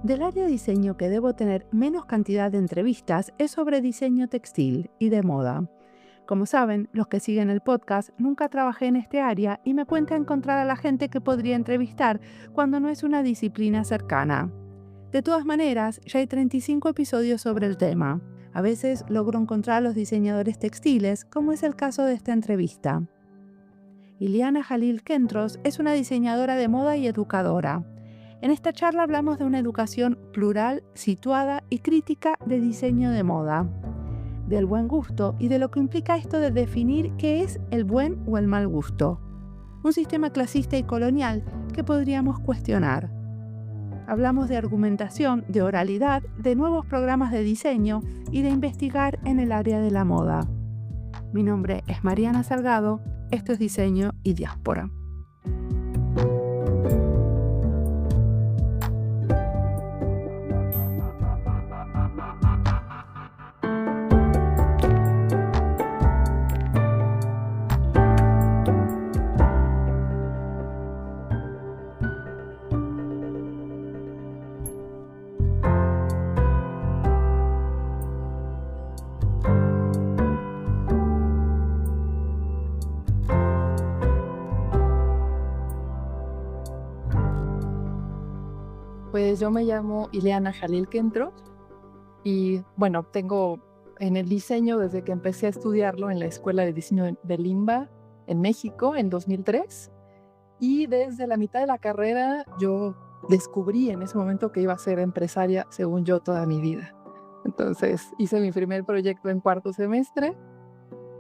Del área de diseño que debo tener menos cantidad de entrevistas es sobre diseño textil y de moda. Como saben, los que siguen el podcast, nunca trabajé en este área y me cuesta encontrar a la gente que podría entrevistar cuando no es una disciplina cercana. De todas maneras, ya hay 35 episodios sobre el tema. A veces logro encontrar a los diseñadores textiles, como es el caso de esta entrevista. Ileana Jalil Kentros es una diseñadora de moda y educadora. En esta charla hablamos de una educación plural, situada y crítica de diseño de moda, del buen gusto y de lo que implica esto de definir qué es el buen o el mal gusto. Un sistema clasista y colonial que podríamos cuestionar. Hablamos de argumentación, de oralidad, de nuevos programas de diseño y de investigar en el área de la moda. Mi nombre es Mariana Salgado, esto es Diseño y Diáspora. Pues yo me llamo Ileana Jalil Kentros y bueno, tengo en el diseño desde que empecé a estudiarlo en la Escuela de Diseño de Limba en México en 2003 y desde la mitad de la carrera yo descubrí en ese momento que iba a ser empresaria según yo toda mi vida. Entonces hice mi primer proyecto en cuarto semestre,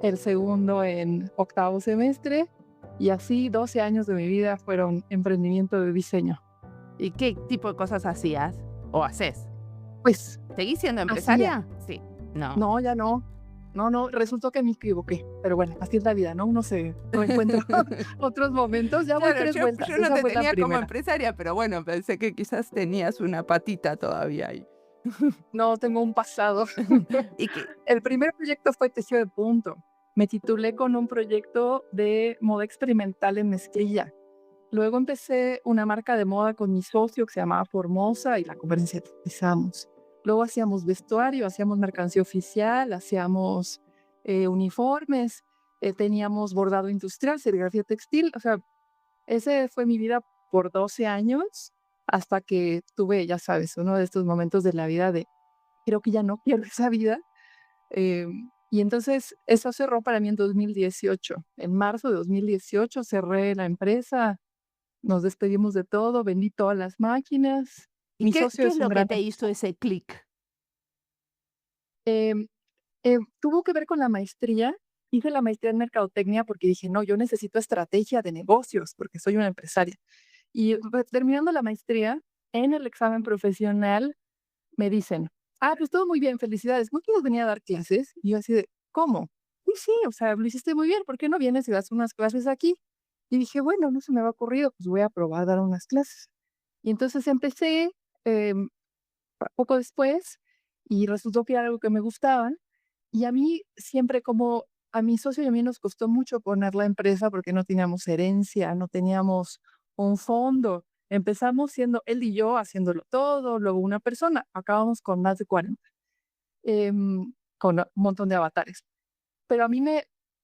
el segundo en octavo semestre y así 12 años de mi vida fueron emprendimiento de diseño. ¿Y qué tipo de cosas hacías o haces? Pues ¿Seguís siendo empresaria? Sí. no, ya no. No, resultó que me equivoqué. Pero bueno, así es la vida, ¿no? Uno se reencuentra otros momentos. Ya voy Claro, 3 vueltas. yo no Esa te fue la tenía como primera. empresaria, pero bueno, pensé que quizás tenías una patita todavía ahí. No, tengo un pasado. ¿Y qué? El primer proyecto fue Tejido de Punto. Me titulé con un proyecto de moda experimental en mezclilla. Luego empecé una marca de moda con mi socio que se llamaba Formosa y la comercializamos. Luego hacíamos vestuario, hacíamos mercancía oficial, hacíamos uniformes, teníamos bordado industrial, serigrafía textil. O sea, ese fue mi vida por 12 años hasta que tuve, ya sabes, uno de estos momentos de la vida de creo que ya no quiero esa vida. Y entonces eso cerró para mí en 2018. En marzo de 2018 cerré la empresa, nos despedimos de todo, vendí todas las máquinas. ¿Y Mi qué socio es es un lo que gran... te hizo ese clic? em, tuvo que ver con la maestría. Hice la maestría en mercadotecnia porque dije, no, yo necesito estrategia de negocios porque soy una empresaria. Y terminando la maestría, en el examen profesional me dicen, pues todo muy bien, felicidades, ¿no quieres venir a dar clases? Y yo así de, ¿cómo? Y sí, o sea, lo hiciste muy bien, ¿por qué no vienes y das unas clases aquí? Y dije, bueno, no se me había ocurrido, pues voy a probar a dar unas clases. Y entonces empecé em, poco después y resultó que era algo que me gustaba. Y a mí siempre como a mi socio y a mí nos costó mucho poner la empresa porque no teníamos herencia, no teníamos un fondo. Empezamos siendo él y yo haciéndolo todo, luego una persona, acabamos con más de 40, con un montón de avatares. Pero a mí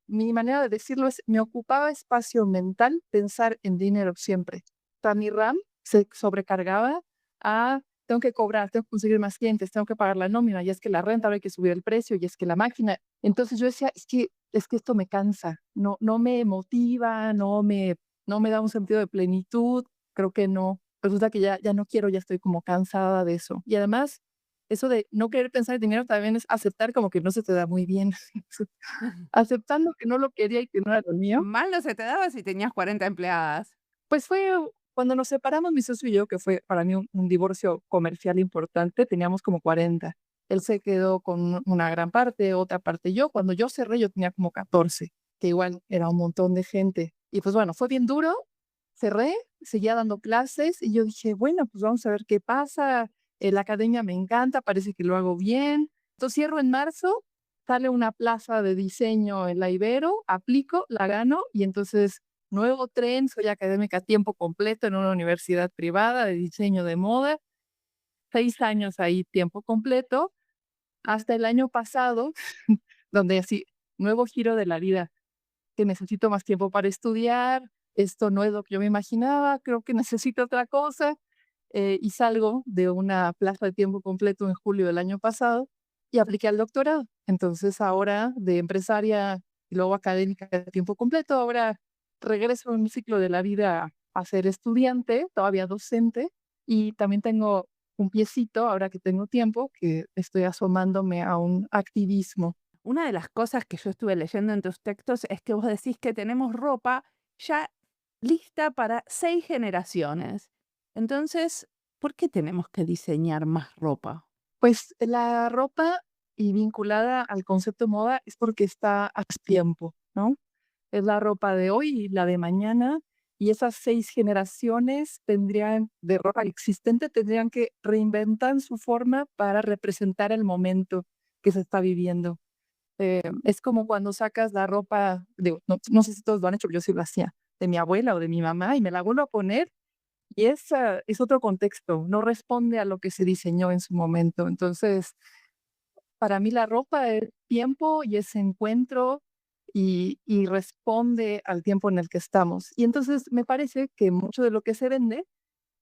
mi manera de decirlo es, me ocupaba espacio mental pensar en dinero siempre. O sea, mi RAM se sobrecargaba tengo que cobrar, tengo que conseguir más clientes, tengo que pagar la nómina, y es que la renta, ahora hay que subir el precio, y es que la máquina. Entonces yo decía, es que esto me cansa, no me motiva, no me da un sentido de plenitud, creo que no. Resulta que ya no quiero, ya estoy como cansada de eso. Y además, eso de no querer pensar en dinero también es aceptar como que no se te da muy bien. Aceptando que no lo quería y que no era lo mío, Mal no se te daba si tenías 40 empleadas. pues fue cuando nos separamos mi socio y yo, que fue para mí un divorcio comercial importante, teníamos como 40. Él se quedó con una gran parte, otra parte yo. Cuando yo cerré, yo tenía como 14, que igual era un montón de gente. Y pues bueno, fue bien duro, cerré, seguía dando clases y yo dije, bueno, pues vamos a ver qué pasa. La academia me encanta, parece que lo hago bien. Entonces cierro en marzo, sale una plaza de diseño en la Ibero, aplico, la gano y entonces nuevo tren, soy académica a tiempo completo en una universidad privada de diseño de moda. 6 años ahí tiempo completo, hasta el año pasado, donde así, nuevo giro de la vida, que necesito más tiempo para estudiar, esto no es lo que yo me imaginaba, creo que necesito otra cosa, y salgo de una plaza de tiempo completo en julio del año pasado y apliqué al doctorado. Entonces ahora de empresaria y luego académica de tiempo completo, ahora regreso en mi ciclo de la vida a ser estudiante, todavía docente, y también tengo un piecito, ahora que tengo tiempo, que estoy asomándome a un activismo. Una de las cosas que yo estuve leyendo en tus textos es que vos decís que tenemos ropa ya lista para 6 generaciones. Entonces, ¿por qué tenemos que diseñar más ropa? Pues la ropa y vinculada al concepto moda es porque está a tiempo, ¿no? Es la ropa de hoy y la de mañana, y esas 6 generaciones tendrían de ropa existente, tendrían que reinventar su forma para representar el momento que se está viviendo. Es como cuando sacas la ropa, digo, no sé si todos lo han hecho, pero yo sí lo hacía, de mi abuela o de mi mamá, y me la vuelvo a poner, y es otro contexto, no responde a lo que se diseñó en su momento. Entonces, para mí la ropa es tiempo y es encuentro y responde al tiempo en el que estamos. Y entonces me parece que mucho de lo que se vende,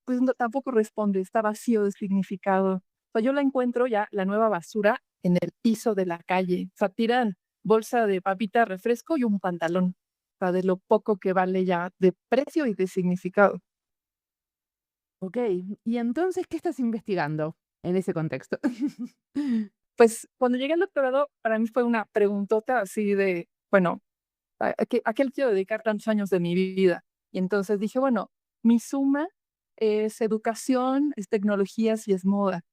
pues tampoco responde, está vacío de significado. O sea, yo la encuentro ya, la nueva basura, en el piso de la calle. O sea, tiran bolsa de papita, refresco y un pantalón. O sea, de lo poco que vale ya de precio y de significado. Ok, y entonces, ¿qué estás investigando en ese contexto? Pues cuando llegué al doctorado, para mí fue una preguntota así de, bueno, ¿a qué le quiero dedicar tantos años de mi vida? Y entonces dije, bueno, mi suma es educación, es tecnologías y es moda.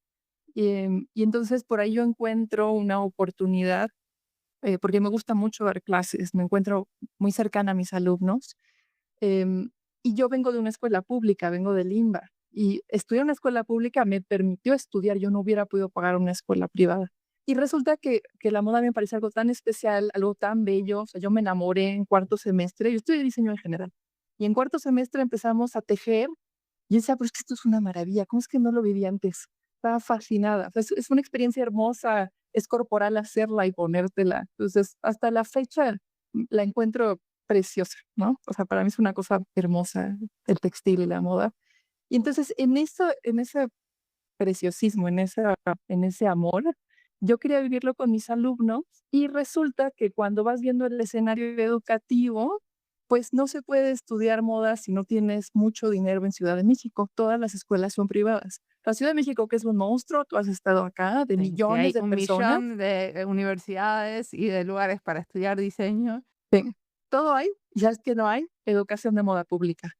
Y entonces por ahí yo encuentro una oportunidad, porque me gusta mucho dar clases, me encuentro muy cercana a mis alumnos. em, y yo vengo de una escuela pública, vengo de Limba. Y estudiar en una escuela pública me permitió estudiar, yo no hubiera podido pagar una escuela privada. Y resulta que la moda me parece algo tan especial, algo tan bello. O sea, yo me enamoré en cuarto semestre, yo estudié diseño en general. Y en cuarto semestre empezamos a tejer. Y yo decía, pero es que esto es una maravilla, ¿cómo es que no lo viví antes? Estaba fascinada. O sea, es una experiencia hermosa, es corporal hacerla y ponértela. Entonces, hasta la fecha la encuentro preciosa, ¿no? O sea, para mí es una cosa hermosa el textil y la moda. Y entonces, en ese preciosismo, en ese amor, yo quería vivirlo con mis alumnos, y resulta que cuando vas viendo el escenario educativo, pues no se puede estudiar moda si no tienes mucho dinero en Ciudad de México. Todas las escuelas son privadas. La Ciudad de México, que es un monstruo, tú has estado acá, de Sí, que millones hay de un personas. millón de universidades y de lugares para estudiar diseño. Sí, todo hay, ya es que no hay educación de moda pública.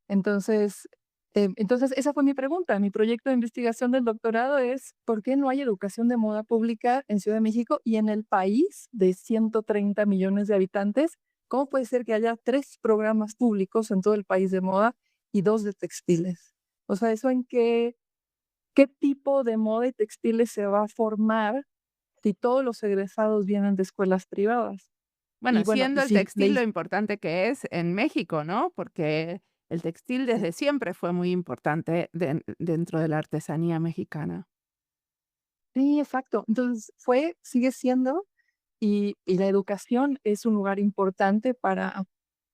Entonces, entonces esa fue mi pregunta. Mi proyecto de investigación del doctorado es, ¿por qué no hay educación de moda pública en Ciudad de México y en el país de 130 millones de habitantes? ¿Cómo puede ser que haya 3 programas públicos en todo el país de moda y 2 de textiles? O sea, ¿eso en qué tipo de moda y textiles se va a formar si todos los egresados vienen de escuelas privadas? Y Bueno, bueno, siendo y el si textil leí. lo importante que es en México, ¿no? Porque el textil desde siempre fue muy importante dentro de la artesanía mexicana. Sí, exacto. Entonces sigue siendo, y la educación es un lugar importante para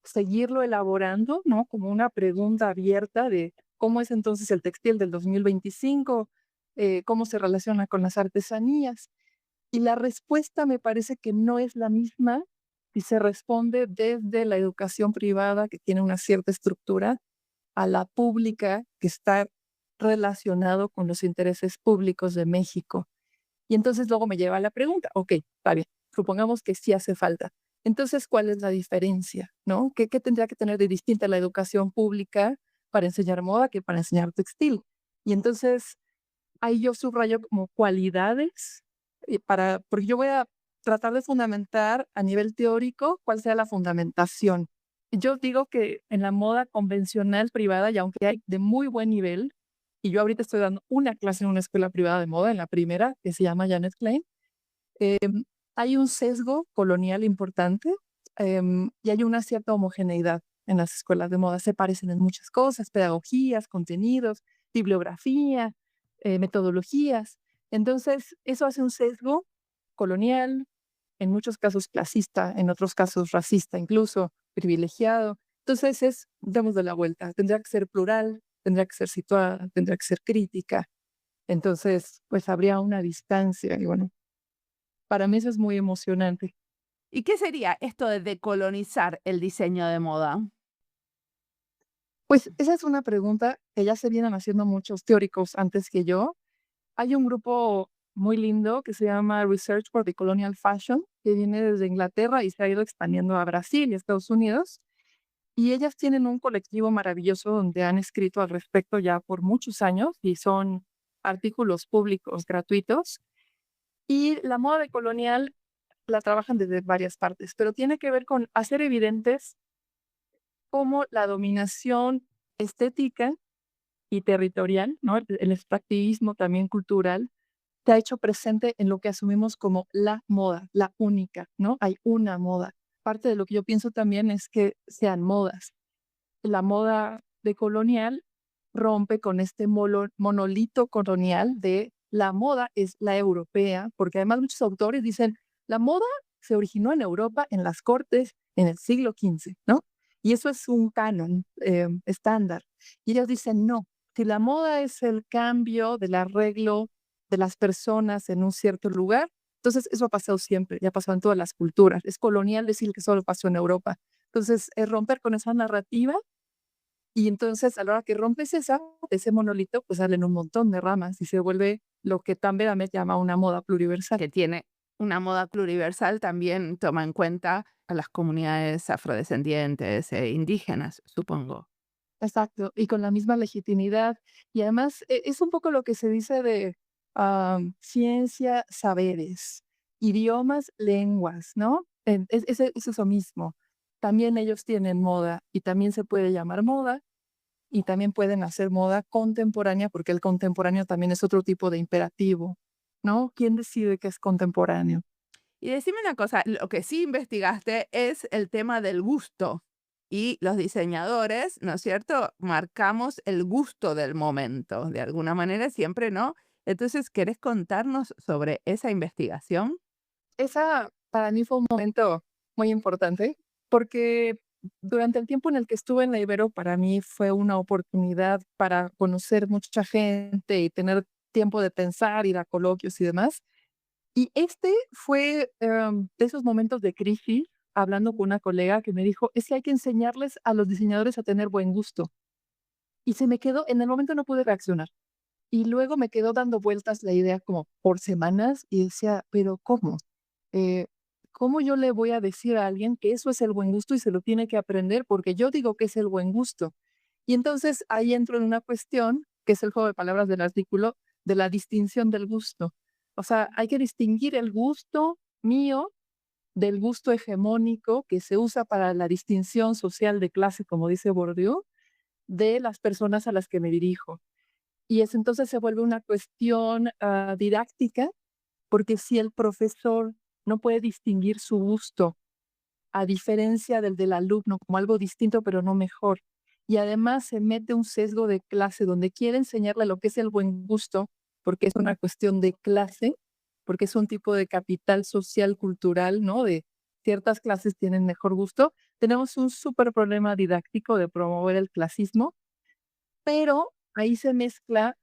seguirlo elaborando, ¿no? Como una pregunta abierta de cómo es entonces el textil del 2025, cómo se relaciona con las artesanías. Y la respuesta me parece que no es la misma si se responde desde la educación privada, que tiene una cierta estructura, a la pública, que está relacionado con los intereses públicos de México. Y entonces luego me lleva a la pregunta, ok, está bien, supongamos que sí hace falta. Entonces, ¿cuál es la diferencia? ¿No? ¿Qué tendría que tener de distinta la educación pública para enseñar moda que para enseñar textil? Y entonces ahí yo subrayo como cualidades, porque yo voy a tratar de fundamentar a nivel teórico cuál sea la fundamentación. Yo digo que en la moda convencional privada, y aunque hay de muy buen nivel, y yo ahorita estoy dando una clase en una escuela privada de moda, en la primera, que se llama Janet Klein, hay un sesgo colonial importante, y hay una cierta homogeneidad en las escuelas de moda. Se parecen en muchas cosas, pedagogías, contenidos, bibliografía, metodologías. Entonces, eso hace un sesgo colonial, en muchos casos clasista, en otros casos racista, incluso privilegiado. Entonces demos de la vuelta, tendrá que ser plural, tendrá que ser situada, tendrá que ser crítica. Entonces, pues habría una distancia y bueno, para mí eso es muy emocionante. ¿Y qué sería esto de decolonizar el diseño de moda? Pues esa es una pregunta que ya se vienen haciendo muchos teóricos antes que yo. Hay un grupo muy lindo que se llama Research for the Colonial Fashion, que viene desde Inglaterra y se ha ido expandiendo a Brasil y Estados Unidos. Y ellas tienen un colectivo maravilloso donde han escrito al respecto ya por muchos años y son artículos públicos gratuitos. Y la moda decolonial la trabajan desde varias partes, pero tiene que ver con hacer evidentes cómo la dominación estética y territorial, ¿no? El extractivismo también cultural, se ha hecho presente en lo que asumimos como la moda, la única, ¿no? Hay una moda. Parte de lo que yo pienso también es que sean modas. La moda decolonial rompe con este monolito colonial de la moda es la europea, porque además muchos autores dicen, la moda se originó en Europa en las cortes en el siglo XV, ¿no? Y eso es un canon estándar. Y ellos dicen, no, si la moda es el cambio del arreglo de las personas en un cierto lugar, entonces eso ha pasado siempre, ya ha pasado en todas las culturas. Es colonial decir que solo pasó en Europa. Entonces, es romper con esa narrativa y entonces, a la hora que rompes ese monolito, pues salen un montón de ramas y se vuelve lo que Tam Bedamet llama una moda pluriversal. Que tiene una moda pluriversal, también toma en cuenta a las comunidades afrodescendientes e indígenas, supongo. Exacto, y con la misma legitimidad. Y además, es un poco lo que se dice de ciencia, saberes, idiomas, lenguas, ¿no? Es eso mismo. También ellos tienen moda y también se puede llamar moda y también pueden hacer moda contemporánea, porque el contemporáneo también es otro tipo de imperativo, ¿no? ¿Quién decide qué es contemporáneo? Y decime una cosa, lo que sí investigaste es el tema del gusto. Y los diseñadores, ¿no es cierto? Marcamos el gusto del momento, de alguna manera siempre, ¿no? Entonces, ¿querés contarnos sobre esa investigación? Esa para mí fue un momento muy importante, porque durante el tiempo en el que estuve en la Ibero, para mí fue una oportunidad para conocer mucha gente y tener tiempo de pensar, ir a coloquios y demás. Y este fue, de esos momentos de crisis, hablando con una colega que me dijo: "Es que hay que enseñarles a los diseñadores a tener buen gusto". Y se me quedó en el momento no pude reaccionar. Y luego me quedó dando vueltas la idea como por semanas y decía: "¿Pero cómo? Eh, ¿Cómo yo le voy a decir a alguien que eso es el buen gusto y se lo tiene que aprender? Porque yo digo que es el buen gusto". Y entonces ahí entro en una cuestión, que es el juego de palabras del artículo, de la distinción del gusto. O sea, hay que distinguir el gusto mío del gusto hegemónico que se usa para la distinción social de clase, como dice Bourdieu, de las personas a las que me dirijo. Y es entonces se vuelve una cuestión didáctica, porque si el profesor no puede distinguir su gusto, a diferencia del alumno, como algo distinto pero no mejor, y además se mete un sesgo de clase donde quiere enseñarle lo que es el buen gusto, porque es una cuestión de clase, porque es un tipo de capital social, cultural, ¿no? De ciertas clases tienen mejor gusto. Tenemos un súper problema didáctico de promover el clasismo, pero ahí se mezcla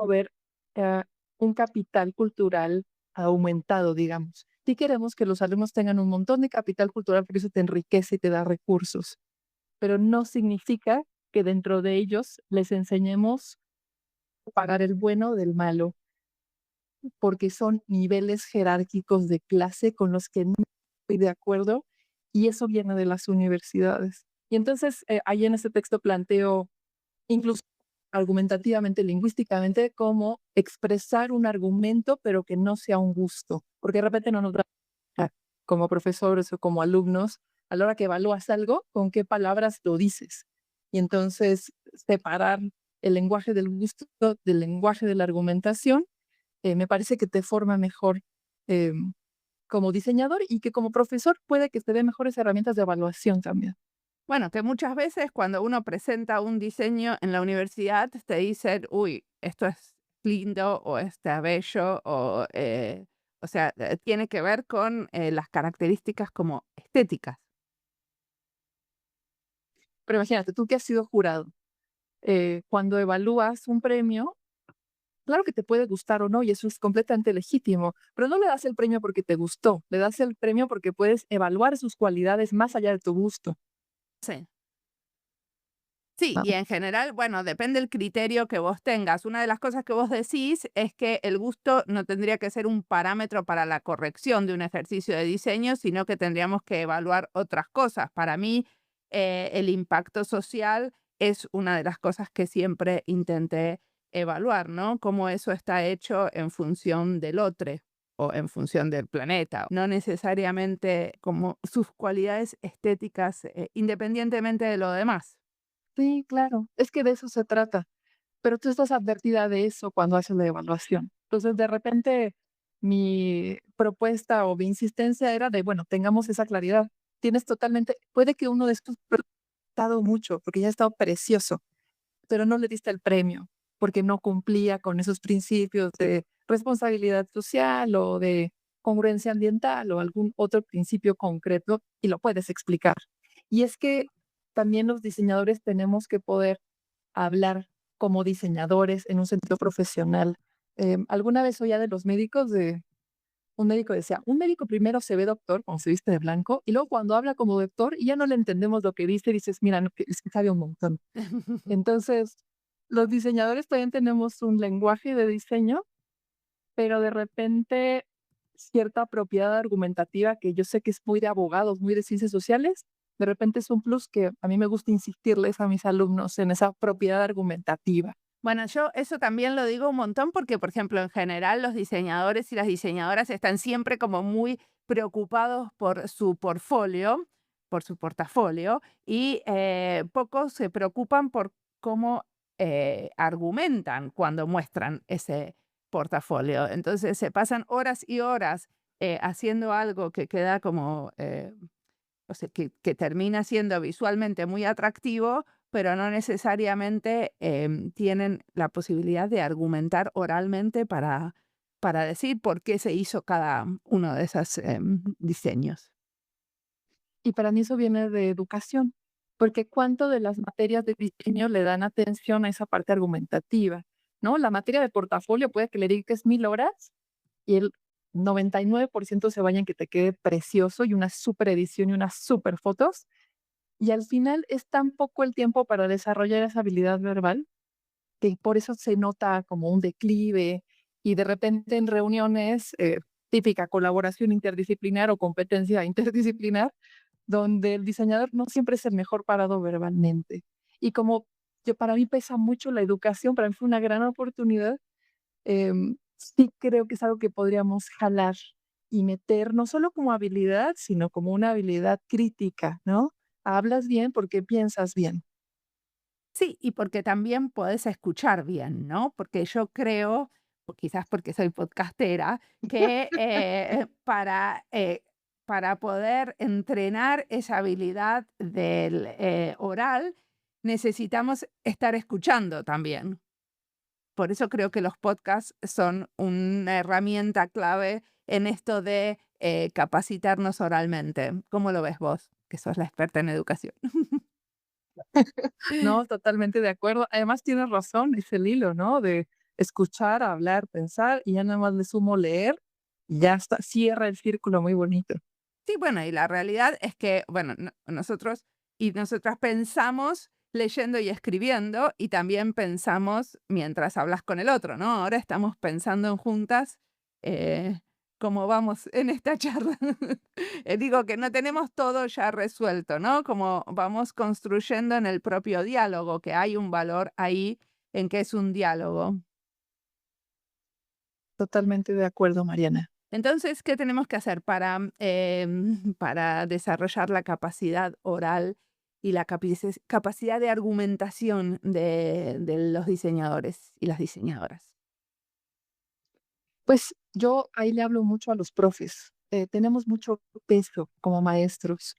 ver eh, un capital cultural aumentado, digamos. Si queremos que los alumnos tengan un montón de capital cultural, porque eso te enriquece y te da recursos, pero no significa que dentro de ellos les enseñemos a pagar el bueno del malo, porque son niveles jerárquicos de clase con los que no estoy de acuerdo y eso viene de las universidades. Y entonces, ahí en ese texto planteo incluso argumentativamente, lingüísticamente, cómo expresar un argumento, pero que no sea un gusto, porque de repente no nos da como profesores o como alumnos, a la hora que evalúas algo, con qué palabras lo dices. Y entonces separar el lenguaje del gusto del lenguaje de la argumentación, me parece que te forma mejor como diseñador y que como profesor puede que te dé mejores herramientas de evaluación también. Bueno, que muchas veces cuando uno presenta un diseño en la universidad te dicen, uy, esto es lindo o está bello o sea, tiene que ver con las características como estéticas. Pero imagínate, tú que has sido jurado, cuando evalúas un premio, claro que te puede gustar o no, y eso es completamente legítimo, pero no le das el premio porque te gustó, le das el premio porque puedes evaluar sus cualidades más allá de tu gusto. Sí. Sí, Ah, y en general, bueno, depende del criterio que vos tengas. Una de las cosas que vos decís es que el gusto no tendría que ser un parámetro para la corrección de un ejercicio de diseño, sino que tendríamos que evaluar otras cosas. Para mí, el impacto social es una de las cosas que siempre intenté evaluar, ¿no? Cómo eso está hecho en función del otro o en función del planeta, no necesariamente como sus cualidades estéticas, independientemente de lo demás. sí, claro, es que de eso se trata, pero tú estás advertida de eso cuando haces la evaluación. Entonces, de repente, mi propuesta o mi insistencia era de, bueno, tengamos esa claridad. Tienes totalmente, puede que uno de estos estado mucho, porque ya ha estado precioso, pero no le diste el premio, porque no cumplía con esos principios de responsabilidad social o de congruencia ambiental o algún otro principio concreto y lo puedes explicar. Y es que también los diseñadores tenemos que poder hablar como diseñadores en un sentido profesional. Alguna vez oía de los médicos de un médico decía, un médico primero se ve doctor, cuando se viste de blanco, y luego cuando habla como doctor y ya no le entendemos lo que dice, dices, mira, no, es que sabe un montón. Entonces, los diseñadores también tenemos un lenguaje de diseño, pero de repente cierta propiedad argumentativa que yo sé que es muy de abogados, muy de ciencias sociales, de repente es un plus que a mí me gusta insistirles a mis alumnos en esa propiedad argumentativa. Bueno, yo eso también lo digo un montón porque, por ejemplo, en general los diseñadores y las diseñadoras están siempre como muy preocupados por su portafolio, y pocos se preocupan por cómo argumentan cuando muestran ese portafolio. Entonces se pasan horas y horas haciendo algo que queda como o sea, que termina siendo visualmente muy atractivo, pero no necesariamente tienen la posibilidad de argumentar oralmente para decir por qué se hizo cada uno de esos diseños. Y para mí eso viene de educación, porque cuánto de las materias de diseño le dan atención a esa parte argumentativa, ¿no? La materia de portafolio puede que le dediques 1000 horas y el 99% se vaya en que te quede precioso y una super edición y unas super fotos. Y al final es tan poco el tiempo para desarrollar esa habilidad verbal que por eso se nota como un declive y de repente en reuniones, típica colaboración interdisciplinar o competencia interdisciplinar, donde el diseñador no siempre es el mejor parado verbalmente. Y como yo, para mí pesa mucho la educación, para mí fue una gran oportunidad, sí creo que es algo que podríamos jalar y meter, no solo como habilidad, sino como una habilidad crítica, ¿no? Hablas bien porque piensas bien. Sí, y porque también podés escuchar bien, ¿no? Porque yo creo, o quizás porque soy podcastera, que para poder entrenar esa habilidad del oral, necesitamos estar escuchando también. Por eso creo que los podcasts son una herramienta clave en esto de capacitarnos oralmente. ¿Cómo lo ves vos, que sos la experta en educación? No, totalmente de acuerdo. Además, tienes razón, es el hilo, ¿no? De escuchar, hablar, pensar, y ya nada más le sumo leer, y ya está, cierra el círculo muy bonito. Sí, bueno, y la realidad es que, bueno, nosotros y nosotras pensamos leyendo y escribiendo, y también pensamos mientras hablas con el otro, ¿no? Ahora estamos pensando en juntas eh, cómo vamos en esta charla. Digo que no tenemos todo ya resuelto, ¿no? Como vamos construyendo en el propio diálogo, que hay un valor ahí en que es un diálogo. Totalmente de acuerdo, Mariana. Entonces, ¿qué tenemos que hacer para desarrollar la capacidad oral y la capacidad de argumentación de los diseñadores y las diseñadoras? Pues yo ahí le hablo mucho a los profes. Tenemos mucho peso como maestros.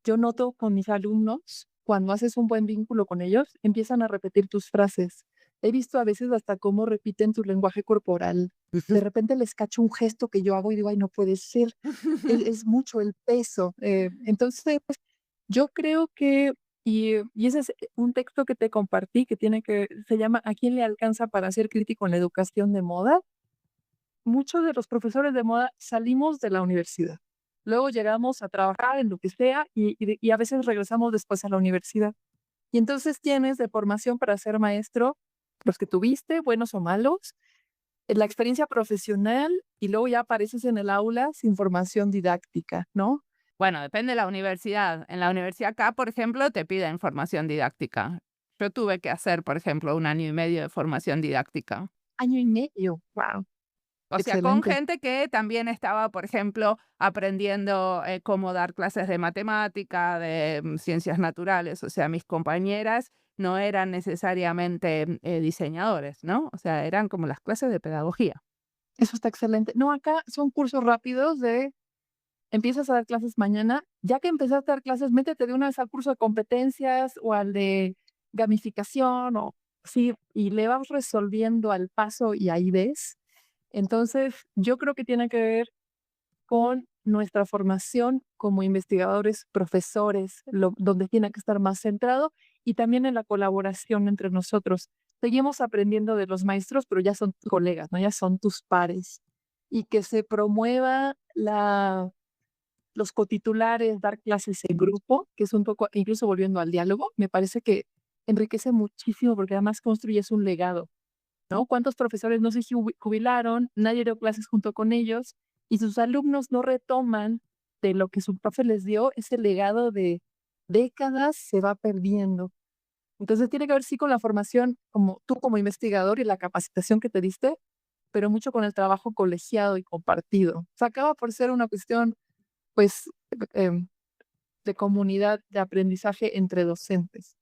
Yo noto con mis alumnos, cuando haces un buen vínculo con ellos, empiezan a repetir tus frases. He visto a veces hasta cómo repiten tu lenguaje corporal. De repente les cacho un gesto que yo hago y digo, ay, no puede ser. Es mucho el peso. Entonces, pues, yo creo que, y ese es un texto que te compartí que se llama ¿A quién le alcanza para ser crítico en la educación de moda? Muchos de los profesores de moda salimos de la universidad. Luego llegamos a trabajar en lo que sea y a veces regresamos después a la universidad. Y entonces tienes de formación para ser maestro los que tuviste, buenos o malos, la experiencia profesional y luego ya apareces en el aula sin formación didáctica, ¿no? Bueno, depende de la universidad. En la universidad acá, por ejemplo, te piden formación didáctica. Yo tuve que hacer, por ejemplo, 1 año y medio de formación didáctica. Año y medio. Wow, O sea, con excelente. gente que también estaba, por ejemplo, aprendiendo cómo dar clases de matemática, de ciencias naturales. O sea, mis compañeras no eran necesariamente diseñadores, ¿no? O sea, eran como las clases de pedagogía. Eso está excelente. No, acá son cursos rápidos de empiezas a dar clases mañana. Ya que empezaste a dar clases, métete de una vez al curso de competencias o al de gamificación o sí, y le vas resolviendo al paso y ahí ves. Entonces, yo creo que tiene que ver con nuestra formación como investigadores, profesores, donde tiene que estar más centrado y también en la colaboración entre nosotros. Seguimos aprendiendo de los maestros, pero ya son colegas, ¿no? Ya son tus pares. Y que se promueva los cotitulares, dar clases en grupo, que es un poco, incluso volviendo al diálogo, me parece que enriquece muchísimo porque además construyes un legado, ¿no? ¿Cuántos profesores no se jubilaron? Nadie dio clases junto con ellos y sus alumnos no retoman de lo que su profe les dio, ese legado de décadas se va perdiendo. Entonces tiene que ver sí con la formación como tú como investigador y la capacitación que te diste, pero mucho con el trabajo colegiado y compartido. O sea, acaba por ser una cuestión, pues, em, de comunidad de aprendizaje entre docentes.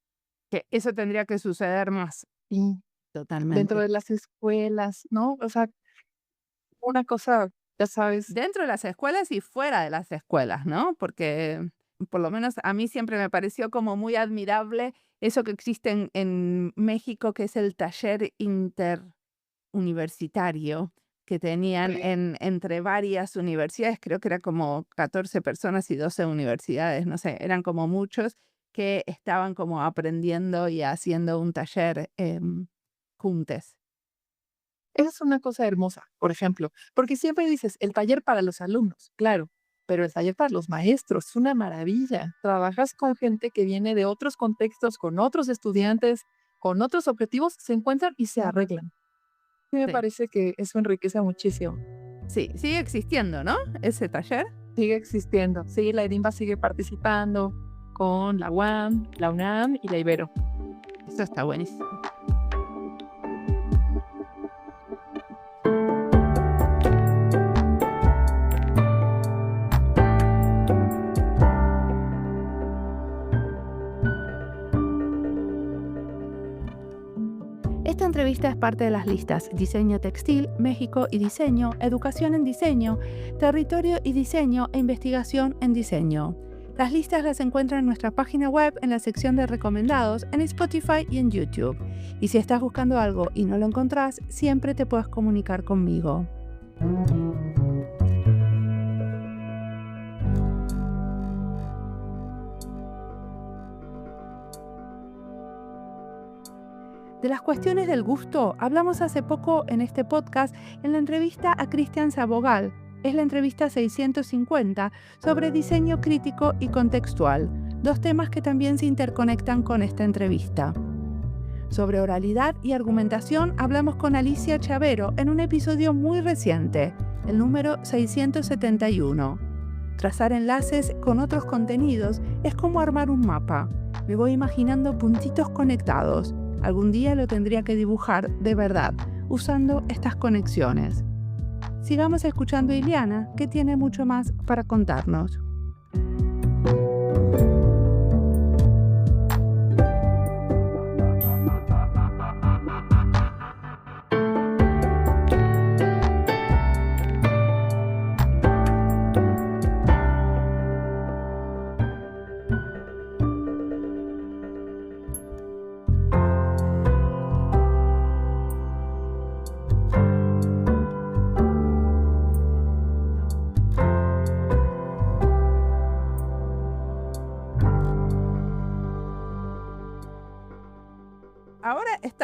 Que eso tendría que suceder más. Y dentro Totalmente. de las escuelas, ¿no? O sea, una cosa, ya sabes, Dentro de las escuelas y fuera de las escuelas, ¿no? Porque por lo menos a mí siempre me pareció como muy admirable eso que existe en México, que es el taller interuniversitario que tenían entre varias universidades, creo que era como 14 personas y 12 universidades, no sé, eran como muchos que estaban como aprendiendo y haciendo un taller juntes. esa es una cosa hermosa, por ejemplo, porque siempre dices, el taller para los alumnos, claro, pero el taller para los maestros es una maravilla. Trabajas con gente que viene de otros contextos, con otros estudiantes, con otros objetivos, se encuentran y se arreglan. Sí, me Sí, parece que eso enriquece muchísimo. sí, sigue existiendo, ¿no? Ese taller. Sigue existiendo. Sí, la EDIMBA sigue participando con la UAM, la UNAM y la Ibero. Eso está buenísimo. Esta entrevista es parte de las listas Diseño Textil, México y Diseño, Educación en Diseño, Territorio y Diseño e Investigación en Diseño. Las listas las encuentran en nuestra página web en la sección de recomendados, en Spotify y en YouTube. Y si estás buscando algo y no lo encontrás, siempre te puedes comunicar conmigo. De las cuestiones del gusto hablamos hace poco en este podcast en la entrevista a Cristian Sabogal. Es la entrevista 650 sobre diseño crítico y contextual, dos temas que también se interconectan con esta entrevista. Sobre oralidad y argumentación hablamos con Alicia Chavero en un episodio muy reciente, el número 671. Trazar enlaces con otros contenidos es como armar un mapa. Me voy imaginando puntitos conectados. Algún día lo tendría que dibujar de verdad, usando estas conexiones. Sigamos escuchando a Ileana, que tiene mucho más para contarnos.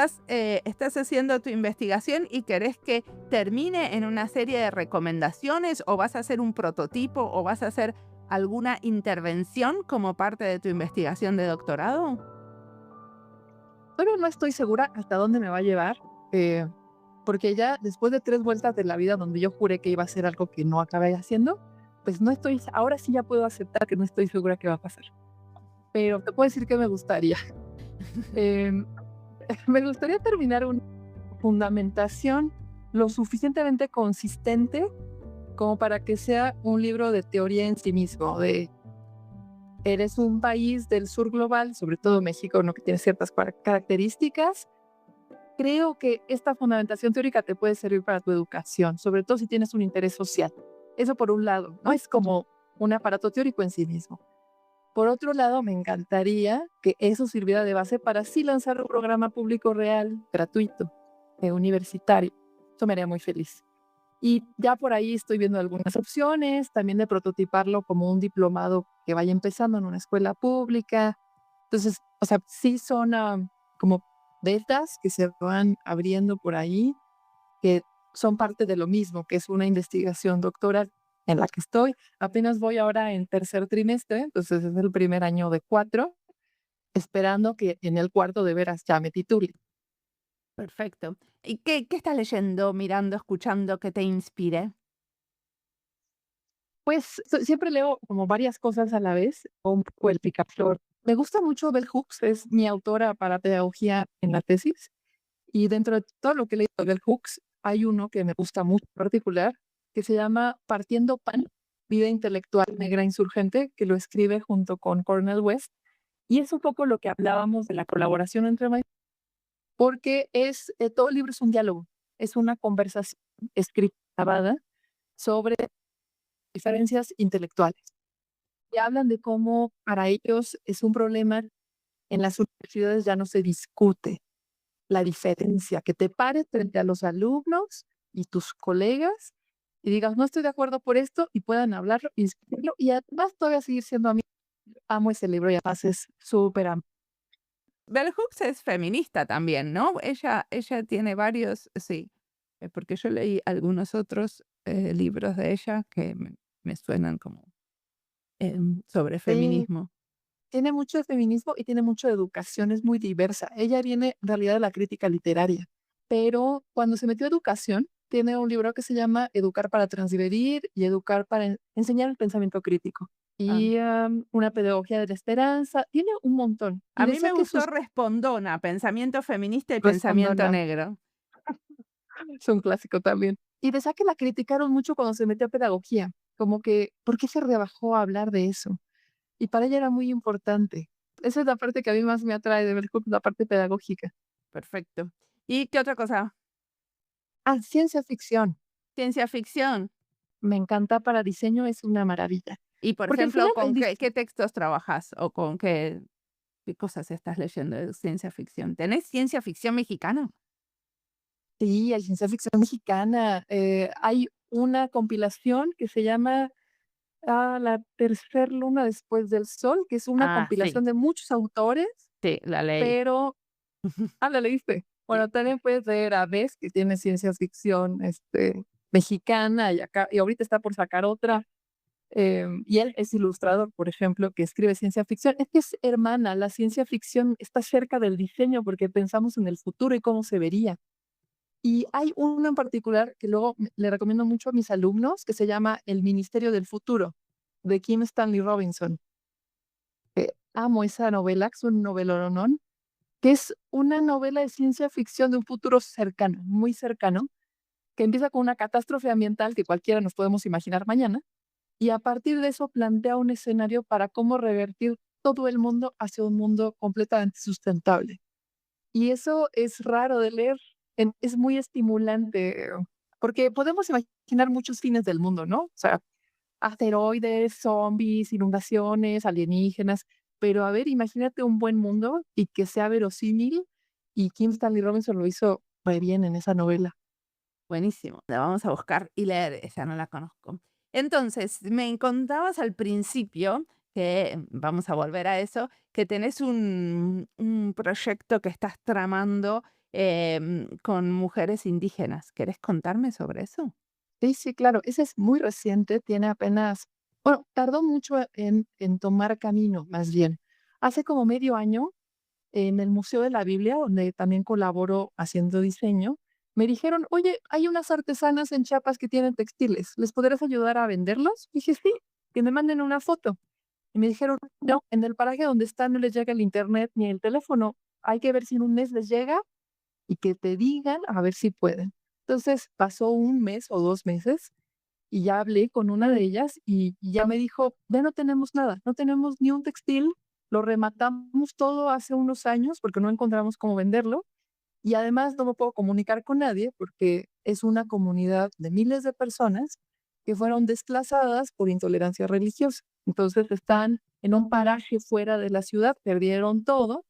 estás haciendo tu investigación y querés que termine en una serie de recomendaciones o vas a hacer un prototipo o vas a hacer alguna intervención como parte de tu investigación de doctorado. Pero no estoy segura hasta dónde me va a llevar, eh, porque ya después de 3 vueltas de la vida donde yo juré que iba a ser algo que no acabé haciendo, pues no estoy ahora sí ya puedo aceptar que no estoy segura qué va a pasar. Pero te puedo decir que me gustaría. Em, Me gustaría terminar una fundamentación lo suficientemente consistente como para que sea un libro de teoría en sí mismo, de eres un país del sur global, sobre todo México, ¿no? Que tiene ciertas características. Creo que esta fundamentación teórica te puede servir para tu educación, sobre todo si tienes un interés social. Eso por un lado, no es como un aparato teórico en sí mismo. Por otro lado, me encantaría que eso sirviera de base para así lanzar un programa público real, gratuito, universitario. Eso me haría muy feliz. Y ya por ahí estoy viendo algunas opciones, también de prototiparlo como un diplomado que vaya empezando en una escuela pública. Entonces, o sea, sí son como vetas que se van abriendo por ahí, que son parte de lo mismo, que es una investigación doctoral en la que estoy. Apenas voy ahora en tercer trimestre, entonces es el primer año de 4, esperando que en el cuarto de veras ya me titule. Perfecto. ¿Y qué estás leyendo, mirando, escuchando que te inspire? Pues siempre leo como varias cosas a la vez, o un poco el picaflor. Me gusta mucho Bell Hooks, es mi autora para pedagogía en la tesis. Y dentro de todo lo que he leído de Bell Hooks, hay uno que me gusta mucho en particular, que se llama Partiendo Pan, Vida Intelectual Negra Insurgente, que lo escribe junto con Cornel West. Y es un poco lo que hablábamos de la colaboración entre maestros, porque todo el libro es un diálogo, es una conversación escrita, grabada, sobre diferencias intelectuales. Y hablan de cómo para ellos es un problema, en las universidades ya no se discute la diferencia, que te pares frente a los alumnos y tus colegas y digas, no estoy de acuerdo por esto, y puedan hablarlo y discutirlo, y además todavía seguir siendo amigos. Amo ese libro y además es súper amplio. Bell Hooks es feminista también, ¿no? Ella tiene varios, sí, porque yo leí algunos otros libros de ella que me suenan como sobre Sí, feminismo. tiene mucho de feminismo y tiene mucho de educación, es muy diversa. Ella viene en realidad de la crítica literaria, pero cuando se metió a educación, tiene un libro que se llama Educar para transgredir y Educar para enseñar el pensamiento crítico. Ah, Y una pedagogía de la esperanza, tiene un montón. Y a mí decía me que gustó sus Respondona, Pensamiento Feminista y Pensamiento respondona Negro. es un clásico también. Y decía que la criticaron mucho cuando se metió a pedagogía, como que, ¿por qué se rebajó a hablar de eso? Y para ella era muy importante. Esa es la parte que a mí más me atrae de Bell Hooks, la parte pedagógica. Perfecto. ¿Y qué otra cosa? Ah, ciencia ficción. Ciencia ficción. Me encanta para diseño, es una maravilla. Y, por Porque al final ejemplo, el ¿con qué textos trabajas o con qué cosas estás leyendo de ciencia ficción? ¿Tenés ciencia ficción mexicana? sí, hay ciencia ficción mexicana. Hay una compilación que se llama La tercer luna después del sol, que es una Ah, sí, compilación de muchos autores, sí, la leí. pero ¿la leíste? Sí. Bueno, también puedes leer a Bes, que tiene ciencia ficción, mexicana, y ahorita está por sacar otra. Y él es ilustrador, por ejemplo, que escribe ciencia ficción. Es que es hermana, la ciencia ficción está cerca del diseño porque pensamos en el futuro y cómo se vería. Y hay uno en particular que luego le recomiendo mucho a mis alumnos, que se llama El Ministerio del Futuro, de Kim Stanley Robinson. Amo esa novela, que es un novelonón, que es una novela de ciencia ficción de un futuro cercano, muy cercano, que empieza con una catástrofe ambiental que cualquiera nos podemos imaginar mañana, y a partir de eso plantea un escenario para cómo revertir todo el mundo hacia un mundo completamente sustentable. Y eso es raro de leer, es muy estimulante, porque podemos imaginar muchos fines del mundo, ¿no? O sea, asteroides, zombies, inundaciones, alienígenas, pero a ver, imagínate un buen mundo y que sea verosímil, y Kim Stanley Robinson lo hizo muy bien en esa novela. Buenísimo, la vamos a buscar y leer, esa no la conozco. Entonces, me contabas al principio que, vamos a volver a eso, que tenés un proyecto que estás tramando con mujeres indígenas. ¿Quieres contarme sobre eso? Sí, sí, claro, ese es muy reciente, tiene apenas, bueno, tardó mucho en tomar camino, más bien. Hace como medio año, en el Museo de la Biblia, donde también colaboro haciendo diseño, me dijeron, oye, hay unas artesanas en Chiapas que tienen textiles, ¿les podrás ayudar a venderlos? Dije, sí, que me manden una foto. Y me dijeron, no, en el paraje donde están no les llega el internet ni el teléfono. Hay que ver si en un mes les llega y que te digan a ver si pueden. Entonces pasó un mes o 2 meses y ya hablé con una de ellas y ya me dijo, ya no tenemos nada, no tenemos ni un textil, lo rematamos todo hace unos años porque no encontramos cómo venderlo y además no me puedo comunicar con nadie porque es una comunidad de miles de personas que fueron desplazadas por intolerancia religiosa. Entonces están en un paraje fuera de la ciudad, perdieron todo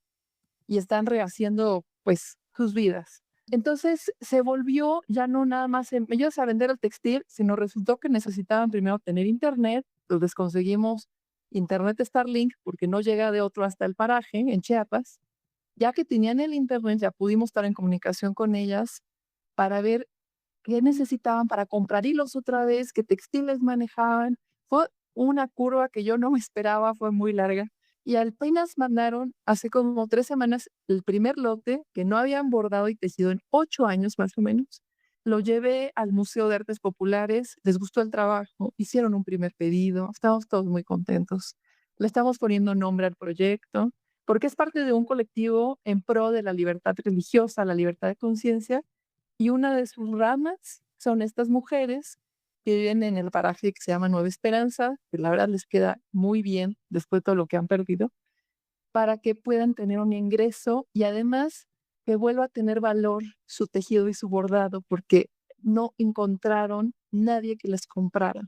y están rehaciendo, pues, sus vidas. Entonces se volvió ya no nada más en ellos a vender el textil, sino resultó que necesitaban primero tener internet, pues les conseguimos internet Starlink porque no llega de otro hasta el paraje en Chiapas. Ya que tenían el internet, ya pudimos estar en comunicación con ellas para ver qué necesitaban para comprar hilos otra vez, qué textiles manejaban. Fue una curva que yo no me esperaba, fue muy larga. Y apenas mandaron hace como 3 semanas el primer lote que no habían bordado y tejido en 8 años más o menos. Lo llevé al Museo de Artes Populares, les gustó el trabajo, hicieron un primer pedido, estamos todos muy contentos. Le estamos poniendo nombre al proyecto porque es parte de un colectivo en pro de la libertad religiosa, la libertad de conciencia, y una de sus ramas son estas mujeres que viven en el paraje que se llama Nueva Esperanza, que la verdad les queda muy bien después de todo lo que han perdido, para que puedan tener un ingreso y además que vuelva a tener valor su tejido y su bordado, porque no encontraron nadie que les comprara.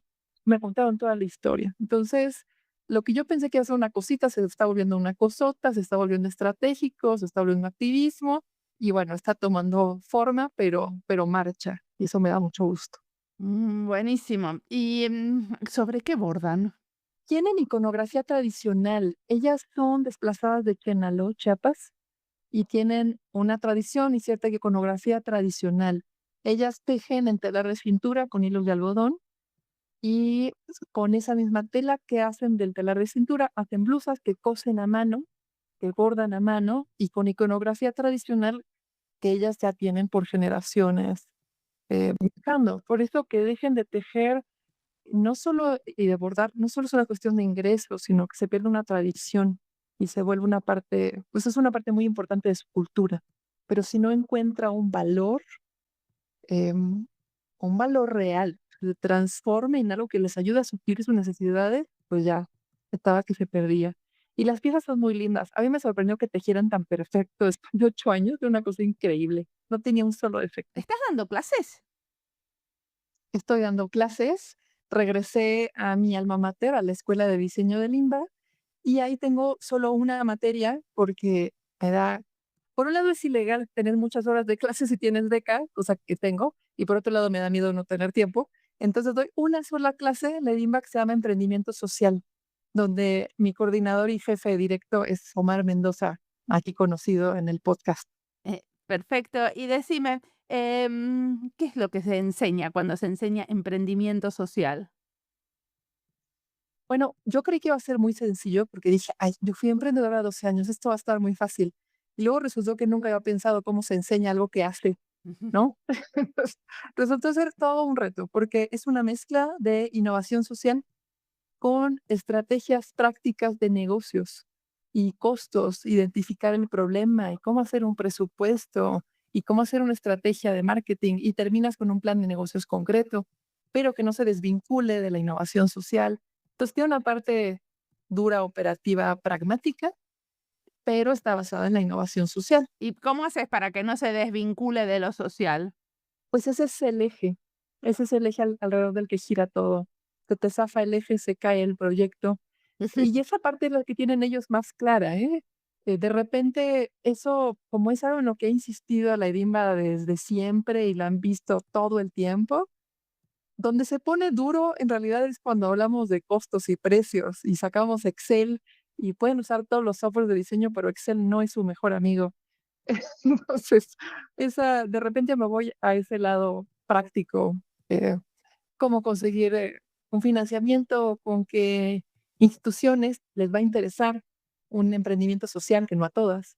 Me contaron toda la historia. Entonces, lo que yo pensé que iba a ser una cosita se está volviendo una cosota, se está volviendo estratégico, se está volviendo activismo y bueno, está tomando forma, pero marcha y eso me da mucho gusto. Buenísimo. ¿Y sobre qué bordan? Tienen iconografía tradicional. Ellas son desplazadas de Chenaló, Chiapas, y tienen una tradición y cierta iconografía tradicional. Ellas tejen en telar de cintura con hilos de algodón y con esa misma tela que hacen del telar de cintura, hacen blusas que cosen a mano, que bordan a mano y con iconografía tradicional que ellas ya tienen por generaciones buscando. Por eso que dejen de tejer no solo y de bordar, no solo es una cuestión de ingresos, sino que se pierde una tradición y se vuelve una parte, pues es una parte muy importante de su cultura. Pero si no encuentra em, un valor real, que se transforme en algo que les ayude a suplir sus necesidades, pues ya estaba que se perdía. Y las piezas son muy lindas. A mí me sorprendió que tejieran tan perfecto después de 8 años, de una cosa increíble. No tenía un solo defecto. ¿Estás dando clases? Estoy dando clases, regresé a mi alma mater, a la Escuela de Diseño de Limba, y ahí tengo solo una materia porque me da, por un lado es ilegal tener muchas horas de clase si tienes beca, cosa que tengo, y por otro lado me da miedo no tener tiempo. Entonces doy una sola clase en la Limba que se llama Emprendimiento Social, donde mi coordinador y jefe directo es Omar Mendoza, aquí conocido en el podcast. Perfecto. Y decime, ¿qué es lo que se enseña cuando se enseña emprendimiento social? Bueno, yo creí que iba a ser muy sencillo porque dije, ay, yo fui emprendedora a 12 años, esto va a estar muy fácil. Y luego resultó que nunca había pensado cómo se enseña algo que hace, ¿no? Entonces, resultó ser todo un reto porque es una mezcla de innovación social con estrategias prácticas de negocios y costos, identificar el problema y cómo hacer un presupuesto y cómo hacer una estrategia de marketing y terminas con un plan de negocios concreto, pero que no se desvincule de la innovación social. Entonces tiene una parte dura, operativa, pragmática, pero está basada en la innovación social. ¿Y cómo haces para que no se desvincule de lo social? Pues ese es el eje alrededor del que gira todo. Se te zafa el eje, se cae el proyecto. Y esa parte es la que tienen ellos más clara, ¿eh? De repente, eso, como es algo en lo que ha insistido la Edimba desde siempre y lo han visto todo el tiempo, donde se pone duro en realidad es cuando hablamos de costos y precios y sacamos Excel y pueden usar todos los softwares de diseño, pero Excel no es su mejor amigo. Entonces, de repente me voy a ese lado práctico, cómo conseguir un financiamiento, con qué instituciones les va a interesar un emprendimiento social, que no a todas.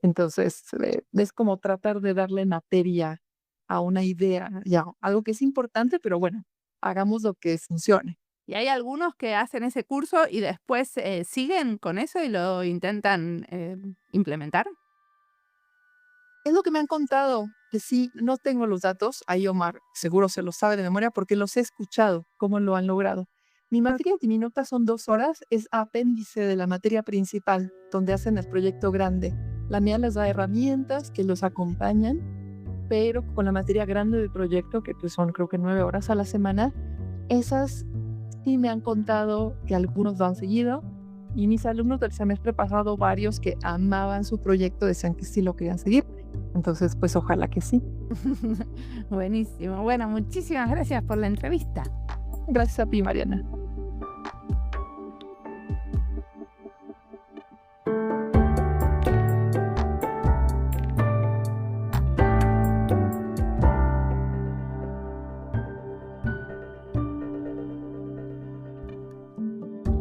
Entonces, es como tratar de darle materia a una idea, ya, algo que es importante, pero bueno, hagamos lo que funcione. Y hay algunos que hacen ese curso y después siguen con eso y lo intentan implementar. Es lo que me han contado, que sí, no tengo los datos, ahí Omar seguro se los sabe de memoria porque los he escuchado, cómo lo han logrado. Mi materia diminuta son 2 horas, es apéndice de la materia principal, donde hacen el proyecto grande. La mía les da herramientas que los acompañan, pero con la materia grande del proyecto, que pues son creo que 9 horas a la semana, esas sí me han contado que algunos lo han seguido. Y mis alumnos del semestre pasado, varios que amaban su proyecto, decían que sí lo querían seguir. Entonces, pues ojalá que sí. Buenísimo. Bueno, muchísimas gracias por la entrevista. Gracias a ti, Mariana.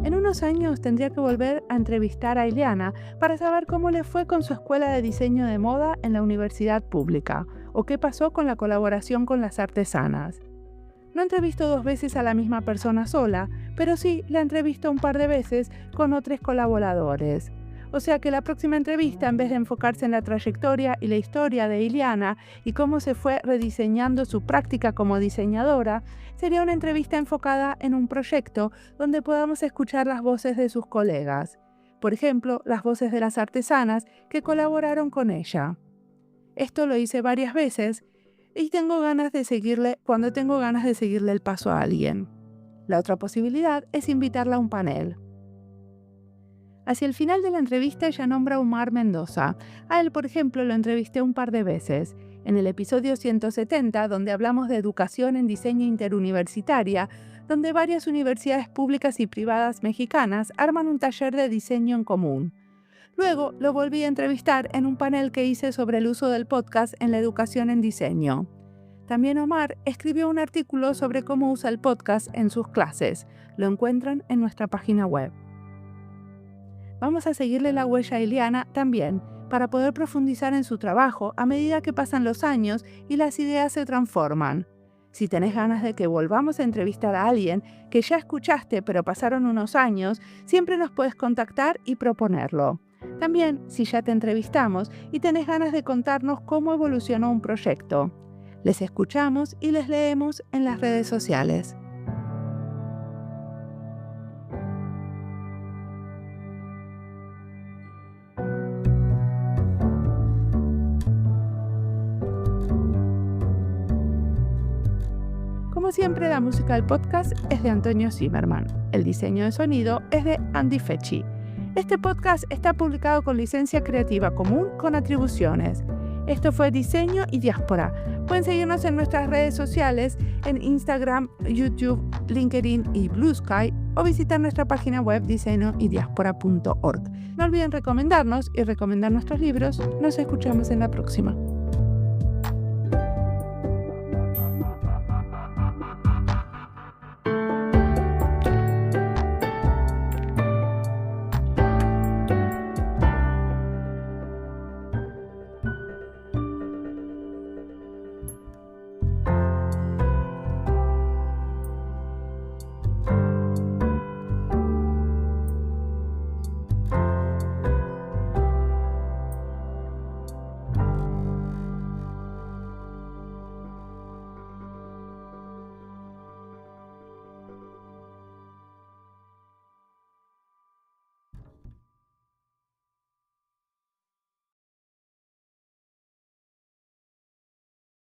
En unos años tendría que volver a entrevistar a Ileana para saber cómo le fue con su escuela de diseño de moda en la universidad pública o qué pasó con la colaboración con las artesanas. No entrevisto 2 veces a la misma persona sola, pero sí la entrevisto un par de veces con otros colaboradores. O sea que la próxima entrevista, en vez de enfocarse en la trayectoria y la historia de Ileana y cómo se fue rediseñando su práctica como diseñadora, sería una entrevista enfocada en un proyecto donde podamos escuchar las voces de sus colegas. Por ejemplo, las voces de las artesanas que colaboraron con ella. Esto lo hice varias veces y cuando tengo ganas de seguirle el paso a alguien. La otra posibilidad es invitarla a un panel. Hacia el final de la entrevista ella nombra a Omar Mendoza. A él, por ejemplo, lo entrevisté un par de veces. En el episodio 170, donde hablamos de educación en diseño interuniversitaria, donde varias universidades públicas y privadas mexicanas arman un taller de diseño en común. Luego lo volví a entrevistar en un panel que hice sobre el uso del podcast en la educación en diseño. También Omar escribió un artículo sobre cómo usa el podcast en sus clases. Lo encuentran en nuestra página web. Vamos a seguirle la huella a Ileana también, para poder profundizar en su trabajo a medida que pasan los años y las ideas se transforman. Si tenés ganas de que volvamos a entrevistar a alguien que ya escuchaste pero pasaron unos años, siempre nos puedes contactar y proponerlo. También, si ya te entrevistamos y tenés ganas de contarnos cómo evolucionó un proyecto. Les escuchamos y les leemos en las redes sociales. Como siempre, la música del podcast es de Antonio Zimmerman. El diseño de sonido es de Andy Fechi. Este podcast está publicado con licencia creativa común con atribuciones. Esto fue Diseño y Diáspora. Pueden seguirnos en nuestras redes sociales, en Instagram, YouTube, LinkedIn y Blue Sky, o visitar nuestra página web diseñoydiaspora.org. No olviden recomendarnos y recomendar nuestros libros. Nos escuchamos en la próxima.